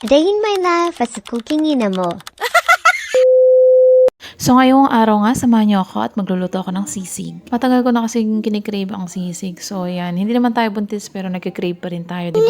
Day in my life as a cooking inamo. So ngayong araw nga, samahan niyo ako at magluluto ako ng sisig. Matagal ko na kasing kinikrave ang sisig. So yan, hindi naman tayo buntis pero nagkikrave pa rin tayo, di ba?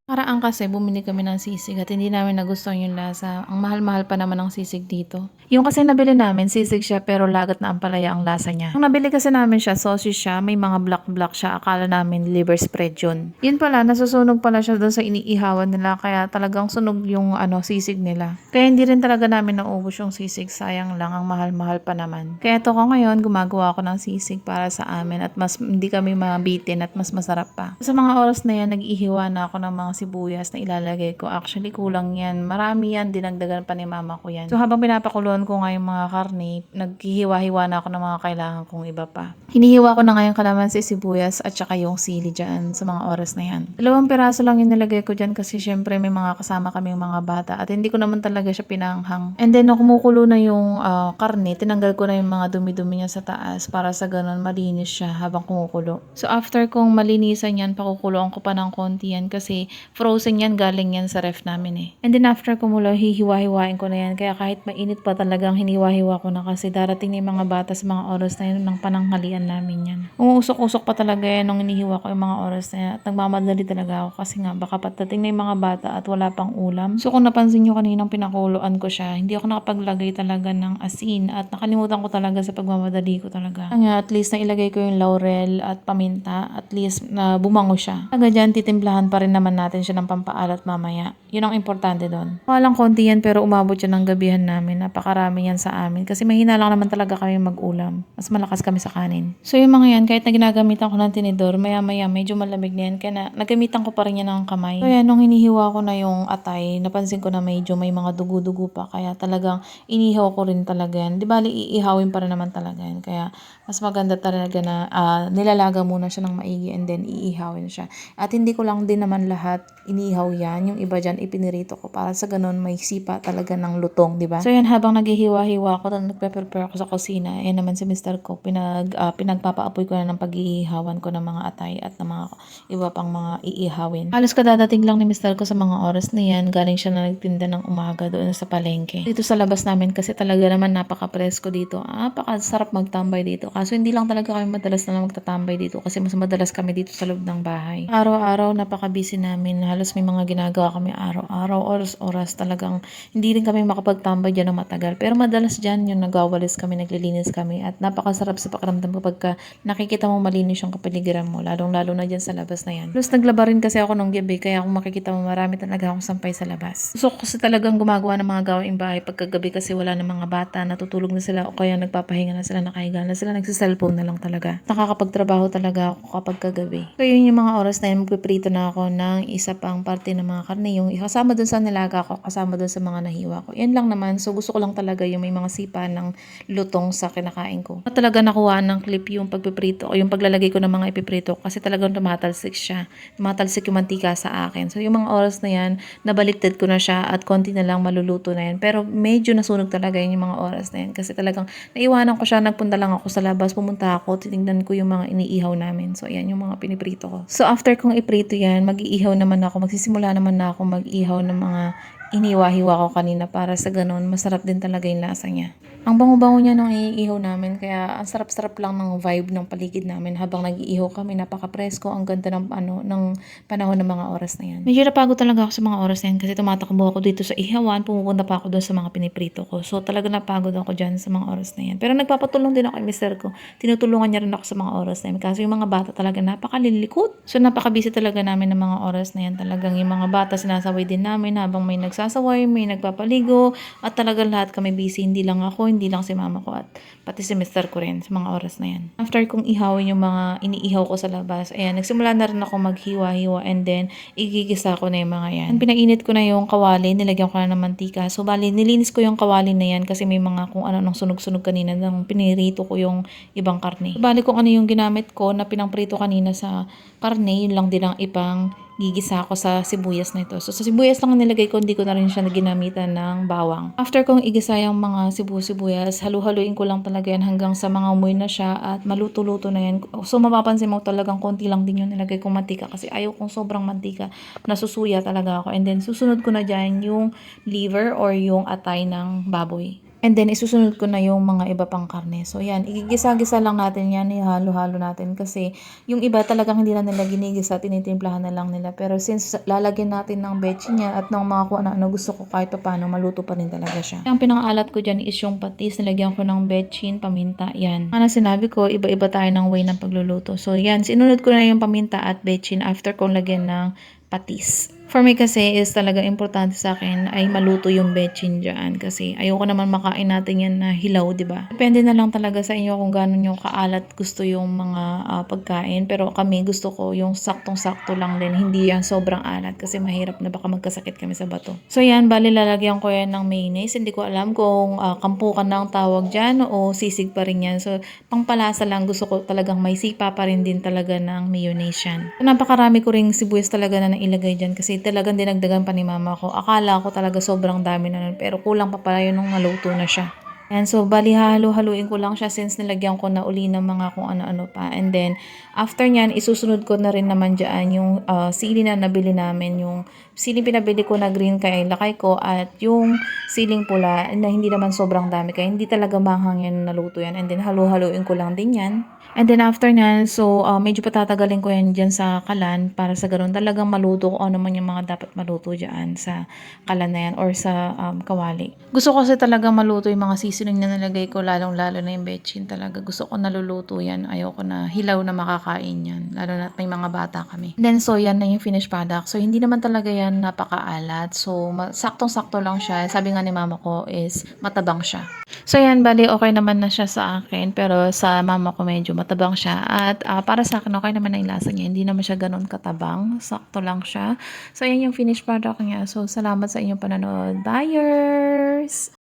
Karaan kasi bumili kami ng sisig at hindi namin nagustuhan yung lasa. Ang mahal-mahal pa naman ng sisig dito. Yung kasi nabili namin, sisig siya pero lagat na ampalaya ang lasa niya. Nung nabili kasi namin siya, sausage siya, may mga black-black siya. Akala namin liver spread yun. Yun pala, nasusunog pala siya doon sa iniihawan nila kaya talagang sunog yung sisig nila. Kaya hindi rin talaga namin naubos yung sisig. Sayang lang, ang mahal-mahal pa naman. Kaya to ko ngayon, gumagawa ako ng sisig para sa amin at mas hindi kami mabitin at mas masarap pa. Sa mga oras na yan, nag-ihiwa na ako ng mga sibuyas na ilalagay ko. Actually, kulang yan. Marami yan. Dinagdagan pa ni mama ko yan. So, habang pinapakuluan ko nga yung mga karne, naghihiwa-hiwa na ako ng mga kailangan kong iba pa. Hinihiwa ko na ngayon kalamansi, sibuyas, at saka yung sili dyan sa mga oras na yan. 2 piraso lang yung nilagay ko dyan kasi syempre may mga kasama kaming mga bata at hindi ko naman talaga siya pinanghang. And then, nung kumukulo na yung karne, tinanggal ko na yung mga dumi-dumi niya sa taas para sa ganun malinis siya habang kumukulo. So, after kong malinisan yan, pakukuloan ko pa ng konti yan kasi frozen yan, galing yan sa ref namin eh. And then after kumulo, hihiwa-hiwain ko na yan. Kaya kahit mainit pa talagang hiniwa-hiwa ko na kasi darating na yung mga bata sa mga oras na yun ng pananghalian namin yan. Umuusok-usok pa talaga yan nung hinihiwa ko yung mga oras na yan. At nagmamadali talaga ako kasi nga baka patating na yung mga bata at wala pang ulam. So kung napansin nyo kaninang pinakuloan ko siya, hindi ako nakapaglagay talaga ng asin at nakalimutan ko talaga sa pagmamadali ko talaga. Kaya at least na ilagay ko yung laurel at paminta, at least na bumango siya. Taga dyan, titimplahan pa rin naman natin siya ng pampaalat mamaya. Yun ang importante doon. Walang konti yan pero umabot siya ng gabihan namin. Napakarami yan sa amin kasi mahina lang naman talaga kami mag-ulam. Mas malakas kami sa kanin. So yung mga yan, kahit na ginagamitan ko ng tinidor, maya-maya medyo malamig na yan. Kaya na, nagamitan ko pa rin yan ng kamay. So yan, nung hinihiwa ko na yung atay, napansin ko na medyo may mga dugo-dugo pa. Kaya talagang inihaw ko rin talaga yan. Di bali, iihawin pa rin naman talaga yan. Kaya mas maganda talaga na nilalaga muna siya ng maigi and then iihawin siya. At hindi ko lang din naman lahat inihaw yan. Yung iba dyan ipinirito ko para sa ganun may sipa talaga ng lutong, di ba? So yan, habang naghihiwa-hiwa ako, nagpe-prepare ako sa kusina, yan naman si Mr. ko, pinagpapaapoy ko na ng pag-iihawan ko ng mga atay at ng mga iba pang mga iihawin. Halos kadadating lang ni Mr. ko sa mga oras na yan, galing siya na nagtinda ng umaga doon sa palengke. Dito sa labas namin kasi talaga naman napaka-presko dito. Napakasarap magtambay dito. Kaso hindi lang talaga kami madalas na magtatambay dito kasi mas madalas kami dito sa loob ng bahay. Araw-araw napaka-busy namin. Halos may mga ginagawa kami araw-araw, oras-oras. Talagang hindi rin kami makapagtambay dyan ng matagal. Pero madalas dyan yung nagwawalis kami, naglilinis kami. At napakasarap sa pakiramdam kapag nakikita mo malinis yung kapaligiran mo. Lalong-lalo na dyan sa labas na yan. Plus naglaba rin kasi ako nung gabi kaya kung makikita mo marami talaga akong sampay sa labas. Gusto ko kasi talagang gumagawa ng mga gawaing bahay pagkagabi kasi wala na mga bata, natutulog na sila o kaya nagpapahinga na sila, nakahiga na sila, nagsiselfone na lang talaga. Nakakapagtrabaho talaga ako kapag kagabi. So yun yung mga oras na yun, magpiprito na ako ng isa pang parte ng mga karne, yung kasama dun sa nilaga ko, kasama dun sa mga nahiwa ko. Yan lang naman, so gusto ko lang talaga yung may mga sipa ng lutong sa kinakain ko. Talaga nakuha ng clip yung pagpiprito o yung paglalagay ko ng mga ipiprito kasi talagang tumatalsik siya. Tumatalsik yung mantika sa akin. So yung mga oras na yan, nabaliktad ko na siya at konti na lang maluluto na yan. Pero medyo nasunog talaga yun yung mga oras na yan kasi talagang naiwanan ko siya, nagpunta lang ako sa labas, pumunta ako, titingnan ko yung mga iniihaw namin. So ayan yung mga piniprito ko. So after kong iprito yan, mag-iihaw naman ako, magsisimula naman na ako mag-ihaw ng mga iniwa-hiwa ko kanina para sa ganun, masarap din talaga yung lasa niya. Ang bango-bango niya nung iihaw namin, kaya ang sarap-sarap lang ng vibe ng paligid namin habang nag-iihaw kami, napaka-presko, ang ganda ng ng panahon ng mga oras na yan. Medyo napagod talaga ako sa mga oras na yan kasi tumatakbo ako dito sa ihawan, pumupunta pa ako doon sa mga piniprito ko. So talaga napagod ako dyan sa mga oras na yan. Pero nagpapatulong din ako kay Mr. ko. Tinutulungan niya rin ako sa mga oras na yan kasi yung mga bata talaga napakalilikot. So napaka-busy talaga namin ng mga oras na yan. Talagang yung mga bata sinasaway din namin habang may nagsasaway, may nagpapaligo, at talagang lahat kami busy. Hindi lang ako, hindi lang si mama ko at pati si Mr. ko rin sa mga oras na yan. After kong ihawin yung mga iniihaw ko sa labas, ayan, nagsimula na rin ako maghiwa-hiwa and then igigisa ko na yung mga yan. Pinainit ko na yung kawali, nilagyan ko na ng mantika. So bali, nilinis ko yung kawali na yan kasi may mga kung ano nang sunog-sunog kanina nang pinirito ko yung ibang karne. So, bali kung ano yung ginamit ko na pinangprito kanina sa karne, yun lang din ang ipang gigisa ako sa sibuyas na ito. So sa sibuyas lang ang nilagay ko, hindi ko na rin siya ginamitan ng bawang. After kong igisa yung mga sibuyas, halu-haluin ko lang talaga yan hanggang sa mga umuy na siya at maluto-luto na yan. So mapapansin mo talagang konti lang din yung nilagay kong mantika kasi ayaw kong sobrang mantika, nasusuya talaga ako. And then susunod ko na dyan yung liver or yung atay ng baboy. And then, isusunod ko na yung mga iba pang karne. So, yan. Igigisa-gisa lang natin yan. Ihalo-halo natin. Kasi, yung iba talagang hindi na nila ginigisa. Tinitimplahan na lang nila. Pero, since lalagyan natin ng bechin yan at ng mga kung ano gusto ko kahit pa paano, maluto pa rin talaga siya. Ang pinang-alat ko dyan is yung patis. Nilagyan ko ng bechin, paminta. Yan. Ano sinabi ko, iba-iba tayo ng way ng pagluluto. So, yan. Sinunod ko na yung paminta at bechin after kong lagyan ng patis. For me kasi is talagang importante sa akin ay maluto yung bechin dyan kasi ayoko naman makain natin yan na hilaw, di ba? Depende na lang talaga sa inyo kung gano'n yung kaalat gusto yung mga pagkain. Pero kami gusto ko yung saktong-sakto lang din, hindi yan sobrang alat kasi mahirap na baka magkasakit kami sa bato. So yan, bali lalagyan ko yan ng mayonnaise. Hindi ko alam kung kampukan na ang tawag dyan o sisig pa rin yan. So pangpalasa lang, gusto ko talagang may sipa pa rin din talaga ng mayonnaise yan. So, napakarami ko ring sibuyas talaga na nailagay dyan kasi talagang dinagdagan pa ni mama ko. Akala ko talaga sobrang dami na nun, pero kulang pa pala yun nung naluto na siya. And so, bali halo-haluin ko lang siya since nilagyan ko na uli ng mga kung ano-ano pa. And then, after nyan, isusunod ko na rin naman dyan yung sili na nabili namin. Yung siling pinabili ko na green kay lakay ko at yung siling pula na hindi naman sobrang dami. Kaya hindi talaga mahang yan naluto yan. And then, halo-haluin ko lang din yan. And then after nyan, so medyo patatagalin ko yan dyan sa kalan para sa ganun talagang maluto kung ano man yung mga dapat maluto dyan sa kalan na yan or sa kawali. Gusto ko kasi talagang maluto yung mga seasoning na nalagay ko, lalong-lalo na yung bechin talaga. Gusto ko naluluto yan. Ayoko na hilaw na makakain yan. Lalo na may mga bata kami. And then so yan na yung finished product. So hindi naman talaga yan napakaalat. So saktong-sakto lang siya. Sabi nga ni mama ko is matabang siya. So yan, bali okay naman na siya sa akin. Pero sa mama ko medyo matabang siya. At para sa akin okay naman na yung lasa niya. Hindi naman siya ganun katabang. Sakto lang siya. So yan yung finished product niya. So salamat sa inyong panonood. Buyers!